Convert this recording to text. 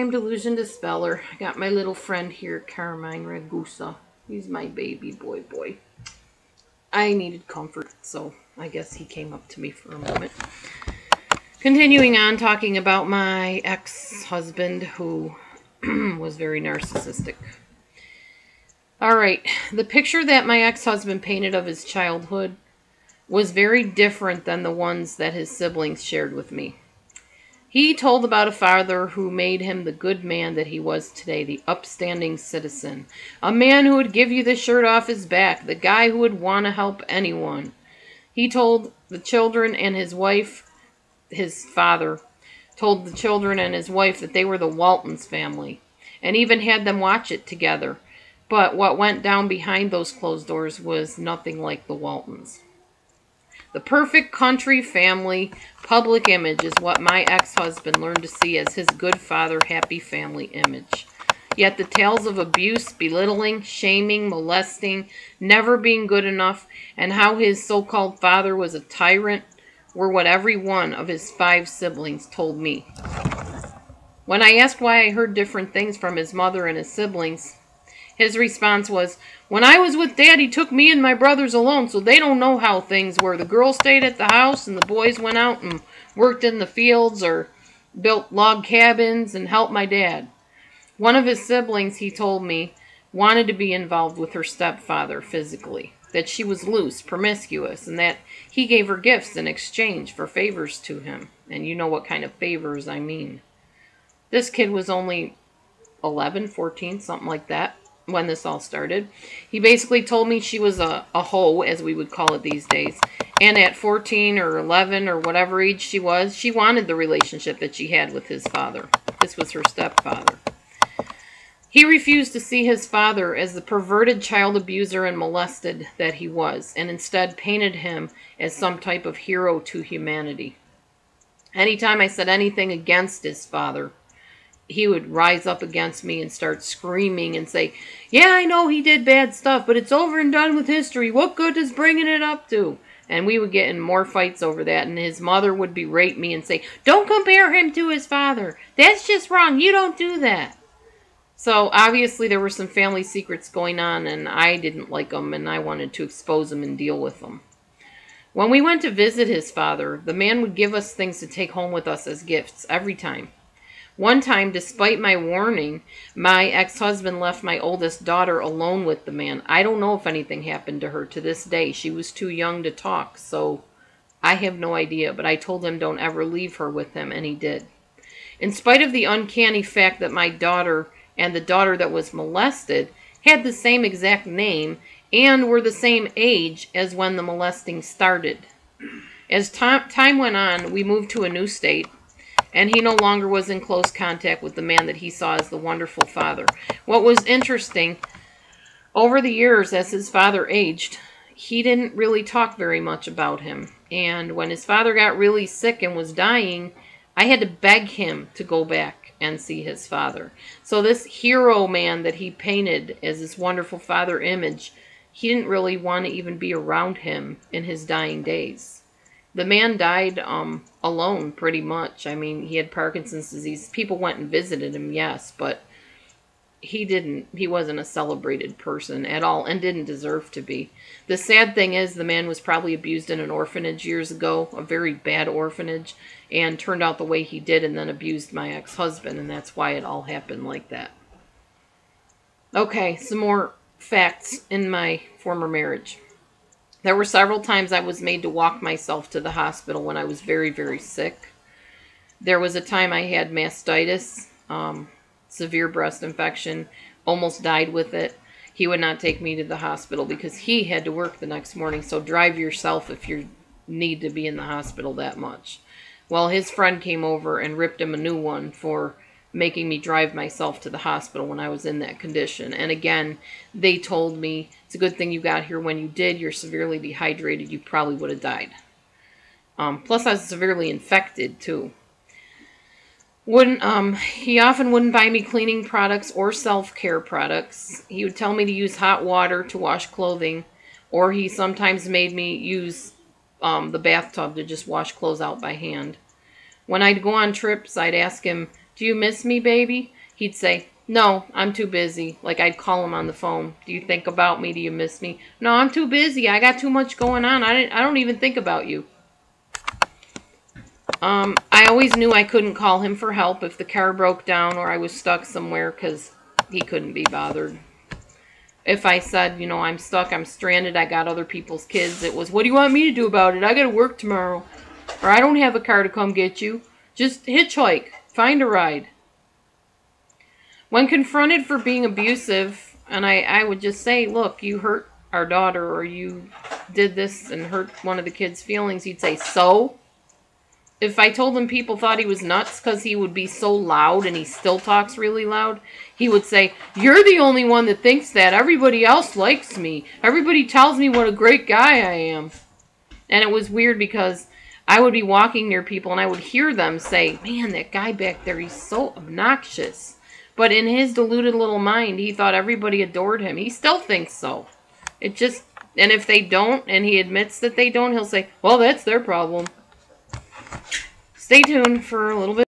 time delusion dispeller. I got my little friend here, Carmine Ragusa. He's my baby boy. I needed comfort, so I guess he came up to me for a moment. Continuing on, talking about my ex-husband who was very narcissistic. Alright, the picture that my ex-husband painted of his childhood was very different than the ones that his siblings shared with me. He told about a father who made him the good man that he was today, the upstanding citizen. A man who would give you the shirt off his back, the guy who would want to help anyone. He told the children and his wife, his father, told the children and his wife that they were the Waltons family, and even had them watch it together. But what went down behind those closed doors was nothing like the Waltons. The perfect country family public image is what my ex-husband learned to see as his good father, happy family image. Yet the tales of abuse, belittling, shaming, molesting, never being good enough, and how his so-called father was a tyrant were what every one of his 5 siblings told me. When I asked why I heard different things from his mother and his siblings, his response was, "When I was with Dad, he took me and my brothers alone, so they don't know how things were. The girls stayed at the house, and the boys went out and worked in the fields or built log cabins and helped my dad." One of his siblings, he told me, wanted to be involved with her stepfather physically, that she was loose, promiscuous, and that he gave her gifts in exchange for favors to him. And you know what kind of favors I mean. This kid was only 11, 14, something like that, when this all started. He basically told me she was a hoe, as we would call it these days. And at 14 or 11 or whatever age she was, she wanted the relationship that she had with his father. This was her stepfather. He refused to see his father as the perverted child abuser and molested that he was, and instead painted him as some type of hero to humanity. Anytime I said anything against his father, he would rise up against me and start screaming and say, "Yeah, I know he did bad stuff, but it's over and done with history. What good does bringing it up do?" And we would get in more fights over that, and his mother would berate me and say, "Don't compare him to his father. That's just wrong. You don't do that." So obviously there were some family secrets going on, and I didn't like them, and I wanted to expose them and deal with them. When we went to visit his father, the man would give us things to take home with us as gifts every time. One time, despite my warning, my ex-husband left my oldest daughter alone with the man. I don't know if anything happened to her to this day. She was too young to talk, so I have no idea. But I told him don't ever leave her with him, and he did. In spite of the uncanny fact that my daughter and the daughter that was molested had the same exact name and were the same age as when the molesting started. As time went on, we moved to a new state, and he no longer was in close contact with the man that he saw as the wonderful father. What was interesting, over the years as his father aged, he didn't really talk very much about him. And when his father got really sick and was dying, I had to beg him to go back and see his father. So this hero man that he painted as this wonderful father image, he didn't really want to even be around him in his dying days. The man died alone, pretty much. I mean, he had Parkinson's disease. People went and visited him, yes, but he wasn't a celebrated person at all and didn't deserve to be. The sad thing is the man was probably abused in an orphanage years ago, a very bad orphanage, and turned out the way he did and then abused my ex-husband, and that's why it all happened like that. Okay, some more facts in my former marriage. There were several times I was made to walk myself to the hospital when I was very, very sick. There was a time I had mastitis, severe breast infection, almost died with it. He would not take me to the hospital because he had to work the next morning, so drive yourself if you need to be in the hospital that much. Well, his friend came over and ripped him a new one for making me drive myself to the hospital when I was in that condition. And again, they told me, it's a good thing you got here when you did. You're severely dehydrated. You probably would have died. Plus, I was severely infected, too. He often wouldn't buy me cleaning products or self-care products. He would tell me to use hot water to wash clothing, or he sometimes made me use the bathtub to just wash clothes out by hand. When I'd go on trips, I'd ask him "Do you miss me, baby?" He'd say, "No, I'm too busy." Like, I'd call him on the phone. "Do you think about me? Do you miss me?" "No, I'm too busy. I got too much going on. I don't even think about you." I always knew I couldn't call him for help if the car broke down or I was stuck somewhere, because he couldn't be bothered. If I said, you know, "I'm stuck, I'm stranded, I got other people's kids," it was, "What do you want me to do about it? I got to work tomorrow." Or, "I don't have a car to come get you. Just hitchhike. Find a ride." When confronted for being abusive, and I would just say, "Look, you hurt our daughter, or you did this and hurt one of the kids' feelings," he'd say, "So?" If I told him people thought he was nuts because he would be so loud, and he still talks really loud, he would say, "You're the only one that thinks that. Everybody else likes me. Everybody tells me what a great guy I am." And it was weird because I would be walking near people and I would hear them say, "Man, that guy back there, he's so obnoxious." But in his deluded little mind, he thought everybody adored him. He still thinks so. It just, and if they don't, and he admits that they don't, he'll say, "Well, that's their problem." Stay tuned for a little bit.